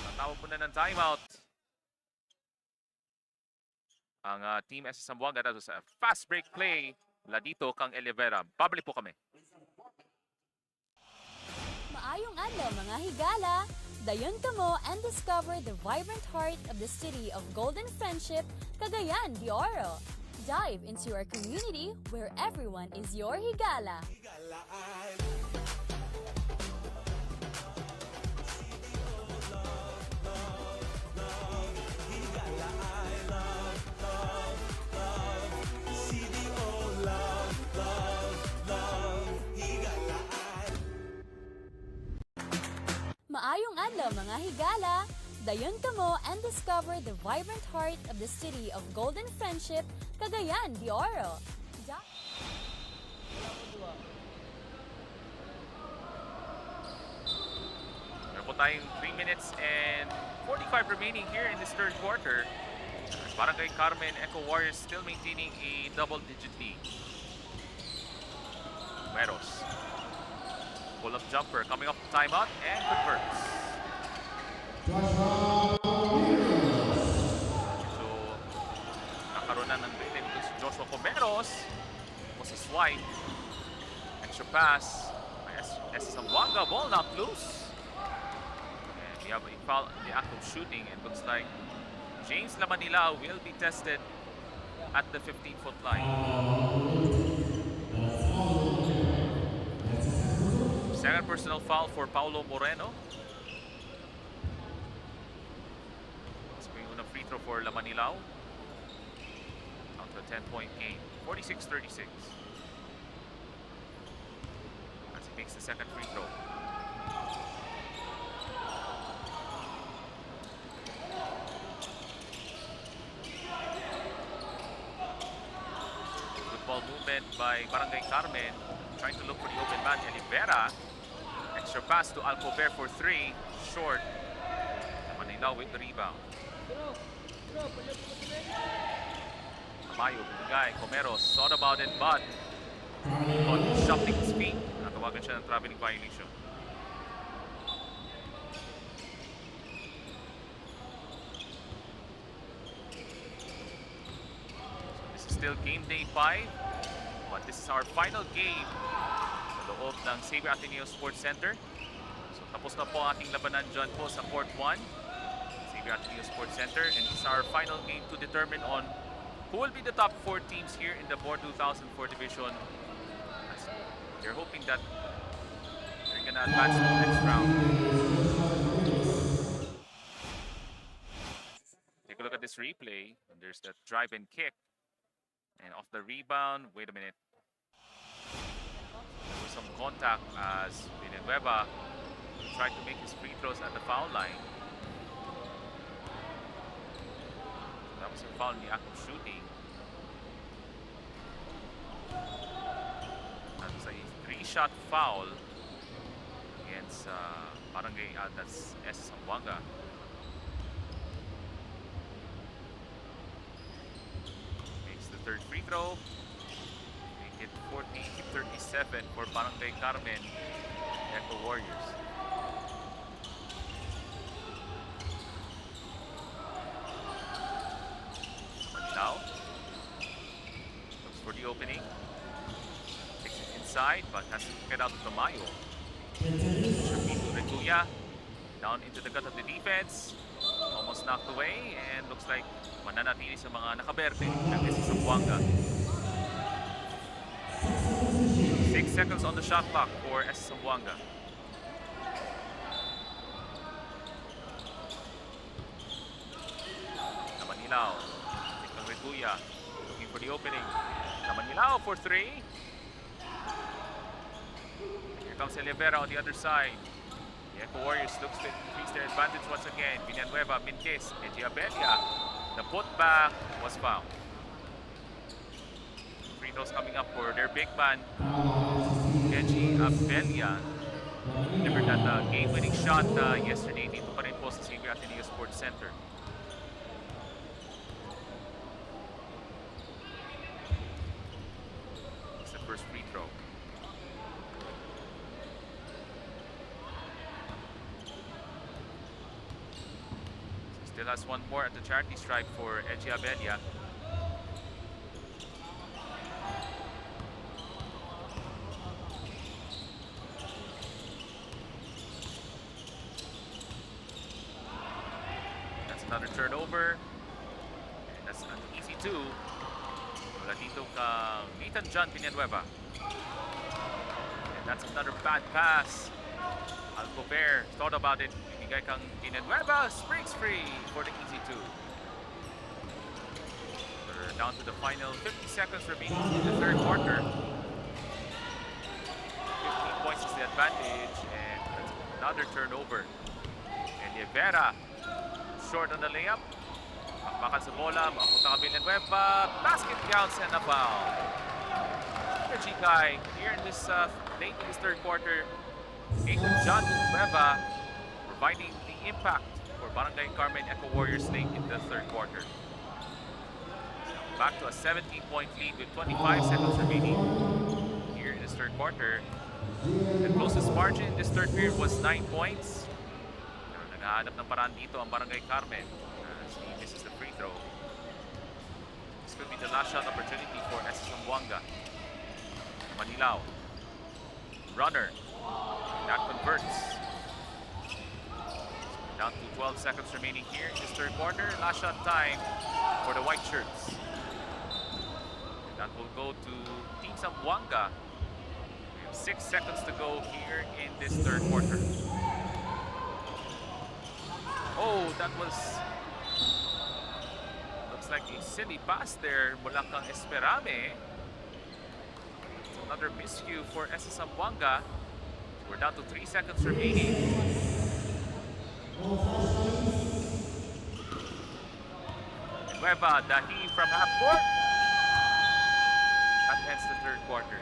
Natawag po na ng timeout ang Team Esah Zamboanga. That was a fast break play mula dito kang Eliavera. Babalik po kami.
Maayong adlaw mga higala! Dayon kamo and discover the vibrant heart of the city of Golden Friendship, Cagayan de Oro. Dive into our community where everyone is your higala. Maayong adlaw mga higala! Dayon kamo and discover the vibrant heart of the city of Golden Friendship, Cagayan de Oro.
Meron po tayong 3 minutes and 45 remaining here in this third quarter. Barangay Carmen Echo Warriors still maintaining a double-digit lead. Meros. Pull-up jumper coming off the timeout and converts. So, nakaroon na ng rhythm si Joshua Comeros. Was a swipe. Extra pass by Esah Zamboanga, ball knocked loose. And we have a foul in the act of shooting. It looks like James Lamanilao will be tested at the 15-foot line. Second personal foul for Paulo Moreno. This will be a free throw for Lamanilao. Down to a 10-point game, 46-36. As he makes the second free throw. Good ball movement by Barangay Carmen. Trying to look for the open man, Olivera. Extra pass to Alcover for three. Short. Manila with the rebound. Amayo, binigay. Comeros thought about it, but on shuffling his feet, natawagan siya ng traveling violation. So this is still game day 5, but this is our final game sa loob ng XAVIER Ateneo Sports Center. So tapos na po ang ating labanan dyan po sa Court 1, XAVIER Ateneo Sports Center, and this is our final game to determine on who will be the top 4 teams here in the Board 2004 division. They're hoping that they're gonna advance to the next round. Take a look at this replay. And there's that drive and kick. And off the rebound, wait a minute. There was some contact as Villanueva tried to make his free throws at the foul line. That was a foul in the act of shooting. That was a 3-shot foul against Barangay, that's Esah Zamboanga. Makes the third free throw. Make it 40-37 for Barangay Carmen, Echo Warriors. Now, looks for the opening. Takes it inside, but has to get out of Tamayo. Retuya down into the gut of the defense. Almost knocked away, and looks like mananatili sa mga nakaberde ng Esah Zamboanga. 6 seconds on the shot clock for Esah Zamboanga. Lamanilao. Retuya looking for the opening. Lamanilao for 3. Here comes Olivera on the other side. The Echo Warriors looks to increase their advantage once again. Villanueva, Mintis, XAVIER. The putback was fouled. Free throws coming up for their big man, XAVIER. Delivered that game-winning shot yesterday dito pa rin po sa XAVIER Ateneo Sports Center. First free throw. So still has one more at the charity stripe for XAVIER. That's another turnover. And that's an easy 2. Wala dito kang Nathan John Villanueva. And that's another bad pass. Alcover thought about it. Ibigay kang Villanueva. Springs free for the easy 2. We're down to the final 50 seconds remaining in the third quarter. 15 points is the advantage. And that's another turnover. And XAVIER short on the layup. Bakal sa bola, mapunta ka Villanueva, basket counts and a foul. Energy guy here in this late in this third quarter. Nathan John Villanueva providing the impact for Barangay Carmen Echo Warriors late in the third quarter. Back to a 17-point lead with 25 seconds remaining here in this third quarter. The closest margin in this third period was 9 points. Pero naghahanap ng paraan dito ang Barangay Carmen. This is the free throw. This could be the last shot opportunity for Esah Zamboanga. Manilao. Runner. That converts. Down to 12 seconds remaining here in this third quarter. Last shot time for the white shirts. And that will go to Team Zamboanga. We have 6 seconds to go here in this third quarter. Oh, that was... looks like a silly pass there mula kang Esperame. It's another miscue for Esah Zamboanga. We're down to 3 seconds remaining. Nueva Dahi from half court. That ends the third quarter.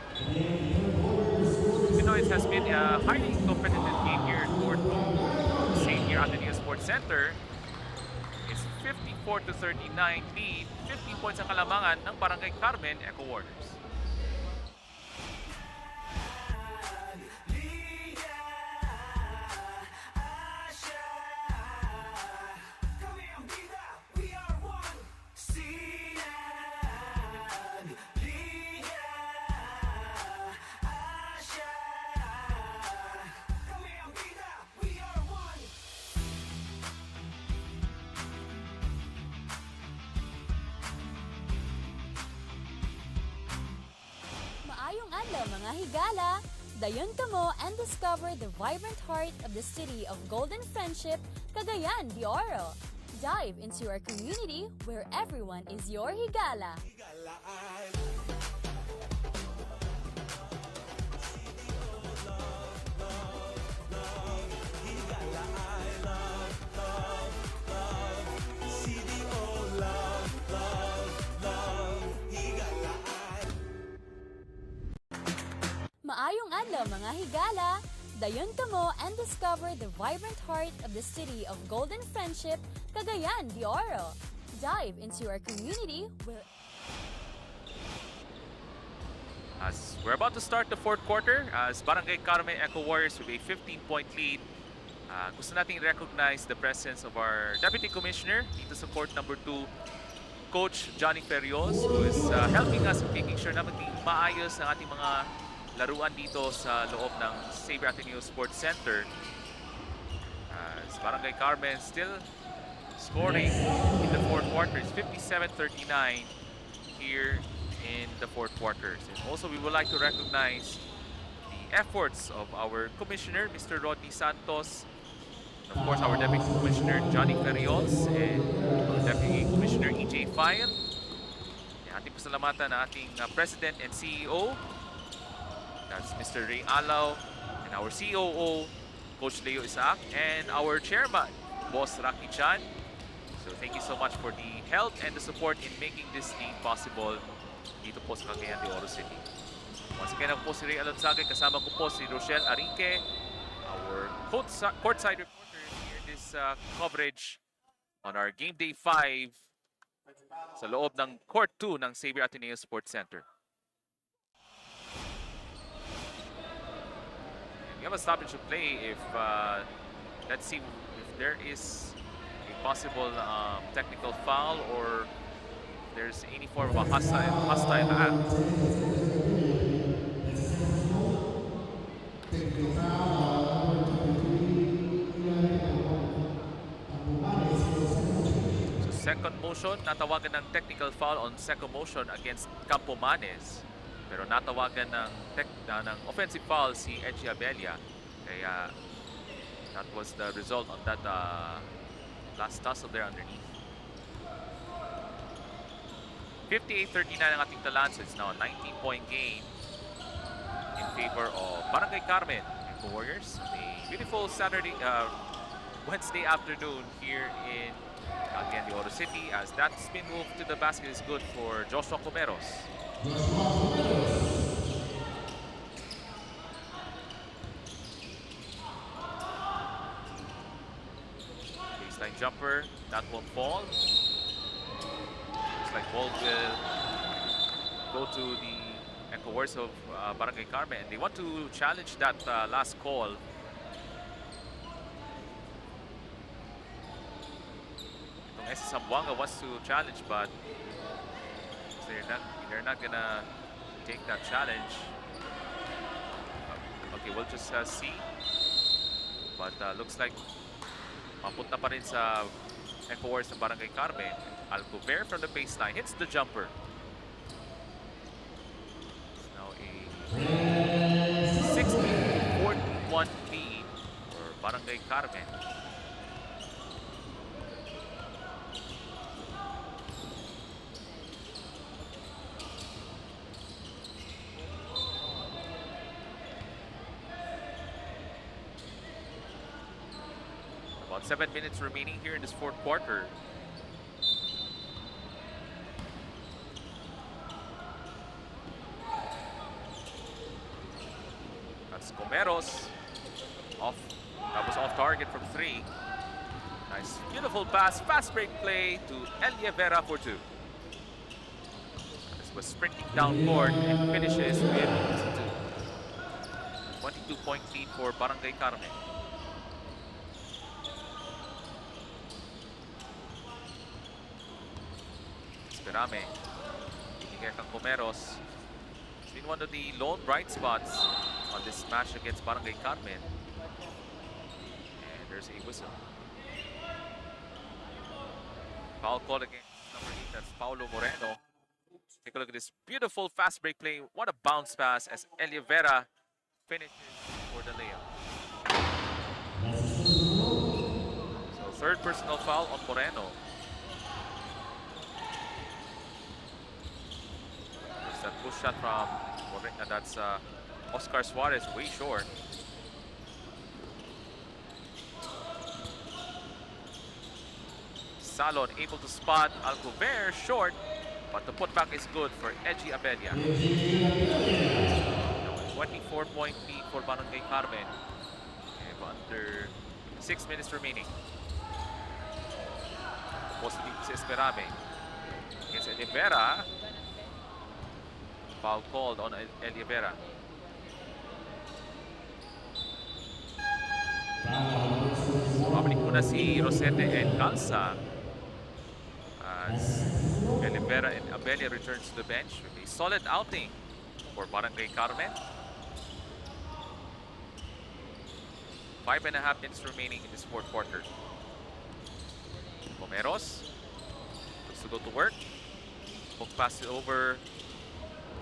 You know, it has been a highly competitive game here at Court 2. Same here at the ATENEO Sports Center. It's 54-39 lead. 50 points ang kalamangan ng Barangay Carmen Eco Warriors.
Liga, Asya, kami ang bida, we are one. Sinag, Liga, Asya, kami ang bida, we are one.
Maayong adlaw mga higala! Dayon kamo and discover the vibrant heart of the city of golden friendship, Cagayan de Oro. Dive into our community where everyone is your higala. Maayong adlaw mga higala! Dayon kamo and discover the vibrant heart of the city of golden friendship, Cagayan de Oro. Dive into our community where...
As we're about to start the fourth quarter, as Barangay Carmen Eco Warriors with a 15-point lead, gusto nating recognize the presence of our Deputy Commissioner dito sa court number 2, Coach Johnny Ferrios, who is helping us in making sure na maging maayos ang ating mga laruan dito sa loob ng XAVIER ATENEO Sports Center. As Barangay Carmen still scoring in the fourth quarter. It's 57-39 here in the fourth quarter. And also, we would like to recognize the efforts of our Commissioner, Mr. Rodney Santos, and of course, our Deputy Commissioner, Johnny Ferrios, and our Deputy Commissioner, EJ File. Ating pasalamatan na ating President and CEO, that's Mr. Ray Alaw, and our COO, Coach Leo Isaac, and our Chairman, Boss Rocky Chan. So thank you so much for the help and the support in making this game possible dito po sa Cagayan de Oro City. Once again, ako po si Ray Alonsagay, kasama ko po si Rochelle Arinque, our courtside reporter here in this coverage on our Game Day 5 sa loob ng Court 2 ng XAVIER ATENEO Sports Center. We have a stoppage to play if, let's see if there is a possible technical foul or if there's any form of a hostile act. So second motion, natawagan ng technical foul on second motion against Campomanes. Pero natawagan ng offensive foul si Edgy Abelia. Kaya that was the result on that last tussle there underneath. 58-39 ang ating talan, so it's now a 19-point game in favor of Barangay Carmen Eco Warriors. A beautiful Wednesday afternoon here in Cagayan de Oro City, as that spin move to the basket is good for Joshua Comeros. Baseline jumper, that won't fall. Looks like ball will go to the Eco Warriors of Barangay Carmen. They want to challenge that last call. Itong Esah Zamboanga wants to challenge, but they're not gonna take that challenge. Okay, we'll just see. But looks like mapunta pa rin sa Echo Warriors ng Barangay Carmen. XAVIER from the baseline hits the jumper. It's now a 60-41 lead for Barangay Carmen. About 7 minutes remaining here in this fourth quarter. That's Comeros. That was off target from 3. Nice, beautiful pass, fast break play to XAVIER for 2. This was sprinting down court and finishes with 2. 22-point lead for Barangay Carmen. Esperame, Liga kang Comeros. It's been one of the lone bright spots on this match against Barangay Carmen. And there's a whistle. Foul call against number 8, that's Paulo Moreno. Take a look at this beautiful fast break play. What a bounce pass as XAVIER finishes for the layup. So third personal foul on Moreno. There's that push shot from Moreno. That's Oscar Suarez, way short. Salon able to spot XAVIER short, but the putback is good for Edgy Abelia. 24-point lead for Barangay Carmen. Under 6 minutes remaining. Positive si Esperame. Against XAVIER. Foul called on XAVIER. Pabalik muna si Rosete and Calza as XAVIER and Abelia returns to the bench with a solid outing for Barangay Carmen. 5.5 minutes remaining in this fourth quarter. Comeros looks to go to work. Hook pass it over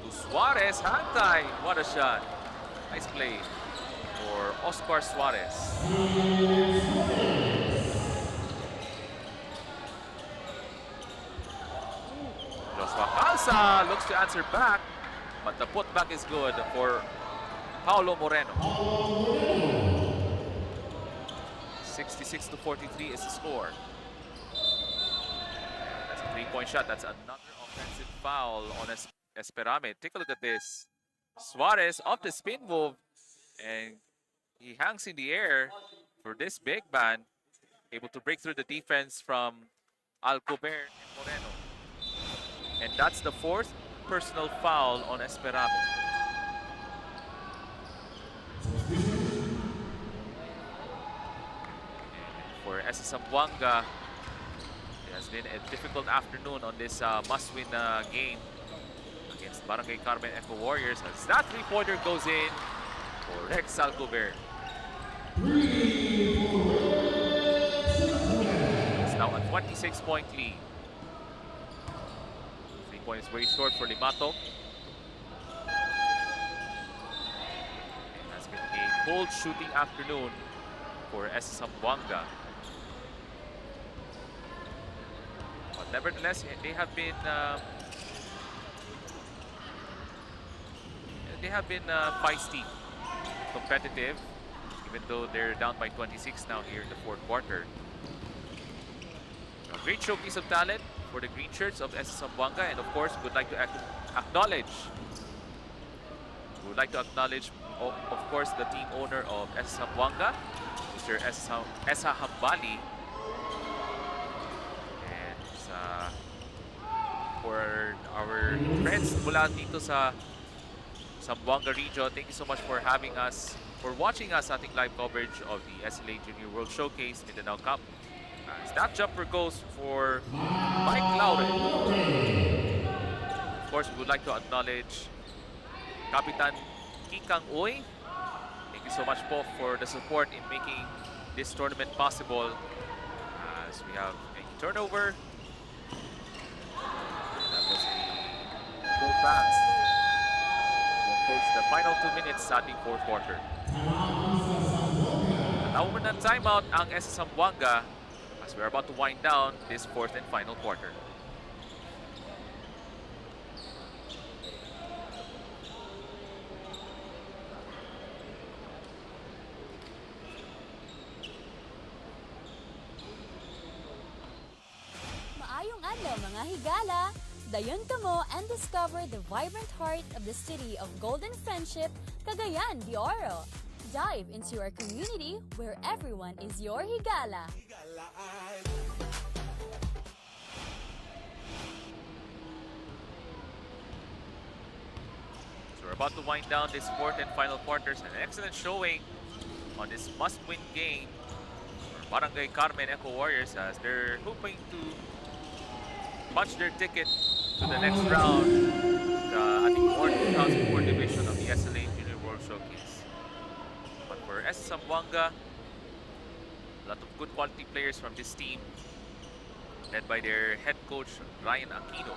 to Suarez. Hand tie. What a shot. Nice play for Oscar Suarez. Joshua Calza looks to answer back, but the putback is good for Paulo Moreno. 66-43 is the score. That's a three-point shot. That's another offensive foul on Esperame. Take a look at this. Suarez off the spin move, and he hangs in the air for this big man, able to break through the defense from XAVIER and Moreno. And that's the fourth personal foul on Esperame. For Esah Zamboanga, it has been a difficult afternoon on this must-win game against Barangay Carmen Echo Warriors, as that three-pointer goes in for XAVIER. It's now a 26-point lead. 3 points way short for Limato. It has been a cold shooting afternoon for Esah Zamboanga. But nevertheless, they have been feisty, competitive, even though they're down by 26 now here in the fourth quarter. A great showcase of talent for the green shirts of Esah Zamboanga, and of course, we would like to acknowledge, of course, the team owner of Esah Zamboanga, Mr. Esah Hambali. And for our friends mula dito sa Zamboanga region, thank you so much for having us, for watching us ating live coverage of the SLA Junior World Showcase Mindanao Cup. As that jumper goes for Mike Lauren. Of course, we would like to acknowledge Kapitan Kikang Uy, a you so much po for the support in making this tournament possible. As we have a turnover. That was a goal pass. We'll approach the final 2 minutes sa ating fourth quarter. Natawag ng timeout ang Esah Zamboanga as we're about to wind down this fourth and final quarter.
Maayong adlaw mga higala! Dayon kamo and discover the vibrant heart of the city of Golden Friendship, Cagayan de Oro. Dive into our community where everyone is your higala.
So we're about to wind down this fourth and final quarters. An excellent showing on this must-win game for Barangay Carmen Eco Warriors as they're hoping to punch their ticket to the next round, I think, 2004 division of the SLA Junior World Showcase. But for Esah Zamboanga, a lot of good quality players from this team, led by their head coach, Ryan Aquino.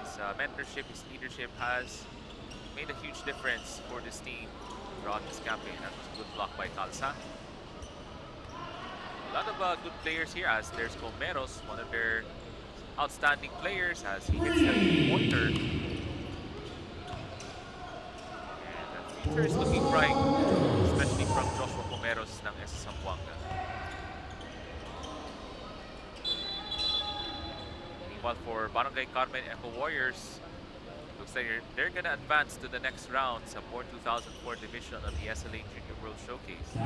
His mentorship, his leadership has made a huge difference for this team throughout this campaign. That was a good block by Talsa. A lot of good players here as there's Comeros, one of their outstanding players as he hits the pointer. And the future is looking bright, especially from Joshua Comeros ng Esah Zamboanga. Meanwhile, for Barangay Carmen Eco Warriors, looks like they're gonna advance to the next round sa 2004 division of the SLA Junior World Showcase.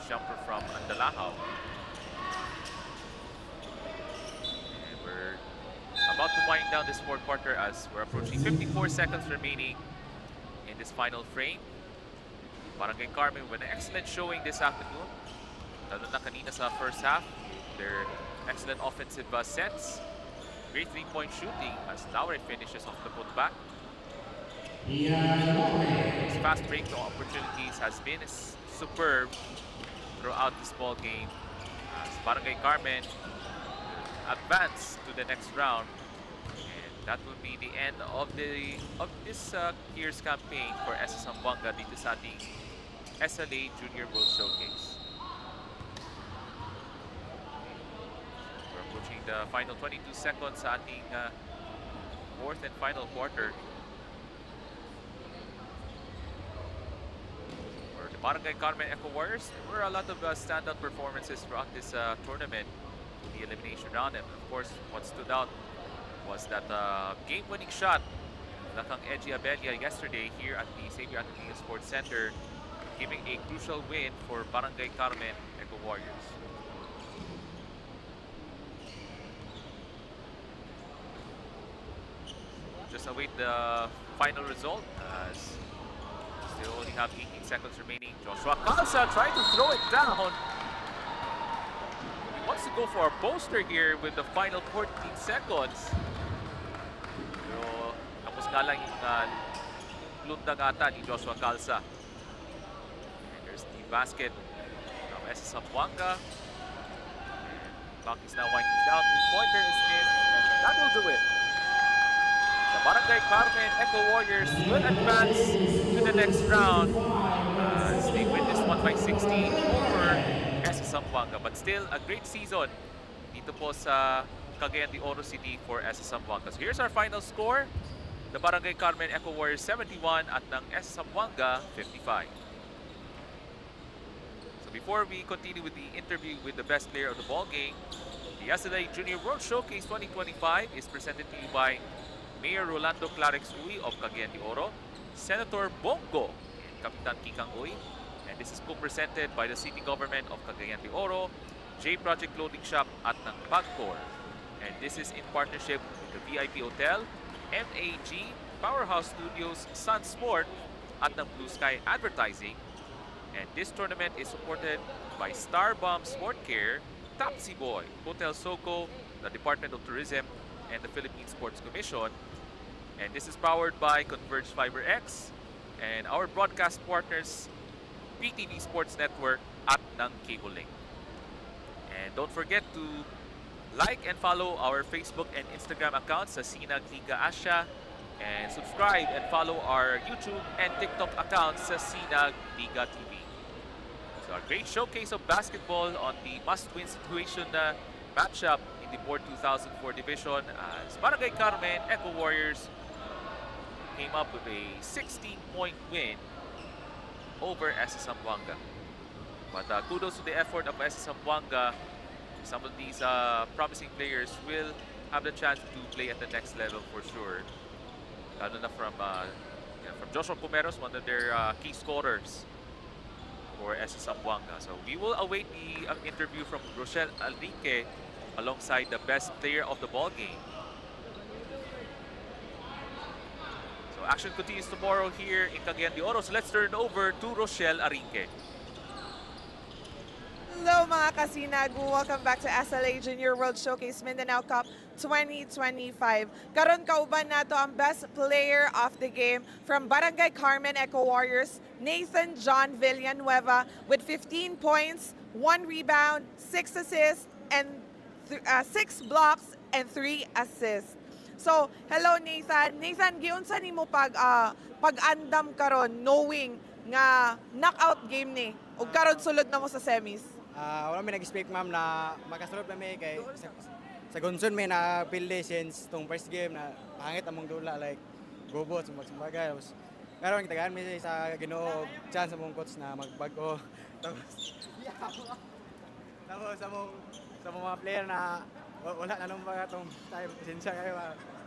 Jumper from Andalahaw. And we're about to wind down this fourth quarter as we're approaching 54 seconds remaining in this final frame. Barangay Carmen with an excellent showing this afternoon. Lalo na kanina sa first half. Their excellent offensive sets. Great three-point shooting as Laure finishes off the putback. His fast break opportunities has been superb throughout this ball game as Barangay Carmen advance to the next round, and that will be the end of this year's campaign for Esah Zamboanga dito sa ating SLA Junior World Showcase. We're approaching the final 22 seconds sa ating fourth and final quarter. Barangay Carmen Eco Warriors, there were a lot of standout performances throughout this tournament, the elimination round. And of course, what stood out was that game-winning shot ng Eji Abella yesterday here at the XAVIER ATENEO Sports Center, giving a crucial win for Barangay Carmen Eco Warriors. Just await the final result as they only have 18 seconds remaining. Joshua Calza trying to throw it down. He wants to go for a poster here with the final 14 seconds. Pero tapos nga lang yung lundang ata ni Joshua Calza. And there's the basket of Esah Zamboanga. Clock is now winding down. The pointer is missed, and that will do it. The Barangay Carmen Eco Warriors will advance to the next round as they win this one by 16 over Esah Zamboanga. But still, a great season dito po sa Cagayan de Oro City for Esah Zamboanga. So here's our final score. The Barangay Carmen Eco Warriors 71 at ng Esah Zamboanga 55. So before we continue with the interview with the best player of the ball game, the SLA Junior World Showcase 2025 is presented to you by Mayor Rolando Clarex Uy of Cagayan de Oro, Senator Bongo and Kapitan Kikang Uy, and this is co-presented by the City Government of Cagayan de Oro, J Project Clothing Shop at ng Pagcor, and this is in partnership with the VIP Hotel, MAG, Powerhouse Studios, Sun Sport at ng Blue Sky Advertising, And this tournament is supported by Starbomb Sport Care, Tapsi Boy, Hotel Soko, the Department of Tourism, and the Philippine Sports Commission. And this is powered by Converge Fiber X and our broadcast partners, PTV Sports Network at ng Cable Link. And don't forget to like and follow our Facebook and Instagram accounts sa Sinag, Liga, Asya, and subscribe and follow our YouTube and TikTok accounts sa Sinag, Liga TV. So a great showcase of basketball on the must-win situation matchup in the Board 2004 division as Barangay Carmen Echo Warriors came up with a 16-point win over Esah Zamboanga. But kudos to the effort of Esah Zamboanga. Some of these promising players will have the chance to play at the next level for sure. Lalo na from Joshua Pumeros, one of their key scorers for Esah Zamboanga. So we will await the interview from Rochelle Alrique alongside the best player of the ball game. So action continues tomorrow here in Cagayan de Oro. So let's turn over to Rochelle Alrique.
Hello mga kasinag! Welcome back to SLA Junior World Showcase Mindanao Cup 2025. Karon kauban nato ang best player of the game from Barangay Carmen Echo Warriors, Nathan John Villanueva with 15 points, 1 rebound, 6 assists, and 6 blocks and 3 assists. So, hello Nathan. Nathan, giunsa nimo pag-andam karon knowing nga knockout game ni ug karon sulod na mo sa semis?
Wala may nag-expect ma'am na makasulod na may kay sa Gonson may na-pilde since tong first game na pangit among dula like gobot sumbagay tapos pero ang kitagaan may sa Ginoo chance among coach na magbago tapos sa mga player na wala na nung mga tong time pasensya kayo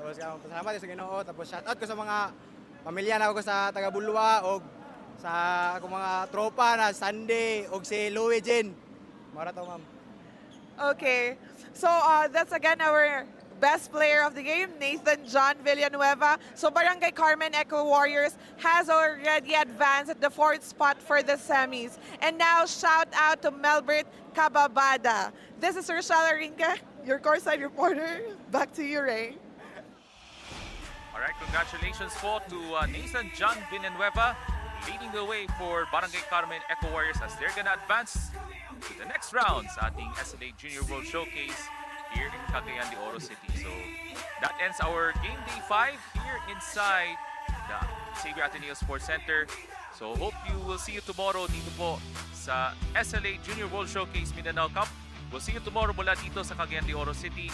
tapos pasalamat sa Ginoo tapos shout out ko sa mga pamilya na ko sa taga Bulwa og sa akong mga tropa na Sunday og si Louie Jean. Mara to, ma'am.
Okay. So that's again our best player of the game, Nathan John Villanueva. So Barangay Carmen Echo Warriors has already advanced at the 4th spot for the semis. And now shout out to Melbert Cababada. This is Rochelle Alrique, your Courtside reporter. Back to you, Ray.
All right, congratulations po to Nathan John Villanueva leading the way for Barangay Carmen Echo Warriors as they're gonna advance to the next round sa ating SLA Junior World Showcase here in Cagayan de Oro City. So that ends our Game Day 5 here inside the XAVIER ATENEO Sports Center. So hope you will see you tomorrow dito po sa SLA Junior World Showcase Mindanao Cup. We'll see you tomorrow mula dito sa Cagayan de Oro City.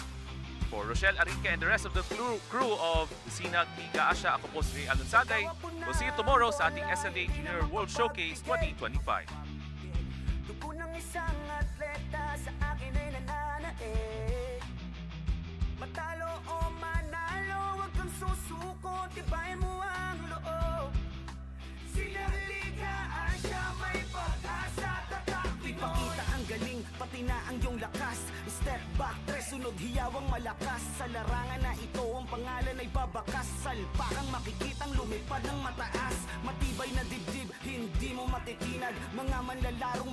For Rochelle Alrique and the rest of the crew of the Sinag, Liga, Asya, ako po si Ray Alonsagay. We'll see you tomorrow sa ating SLA Junior World Showcase 2025.
Dugo ng isang atleta sa akin ay nananaig. Matalo o manalo, huwag kang susuko, tibayin mo ang loob. Sinag, Liga, Asya, may pag-asa, tatakbin mo. Ipakita ang galing, pati na ang iyong lakas. Step back, tres, sunod, hiyawang malakas. Sa larangan na ito, ang pangalan ay babakas. Salpakang makikitang lumipad ng mataas. Matibay na dibdib, hindi mo matitinag. Mga manlalarong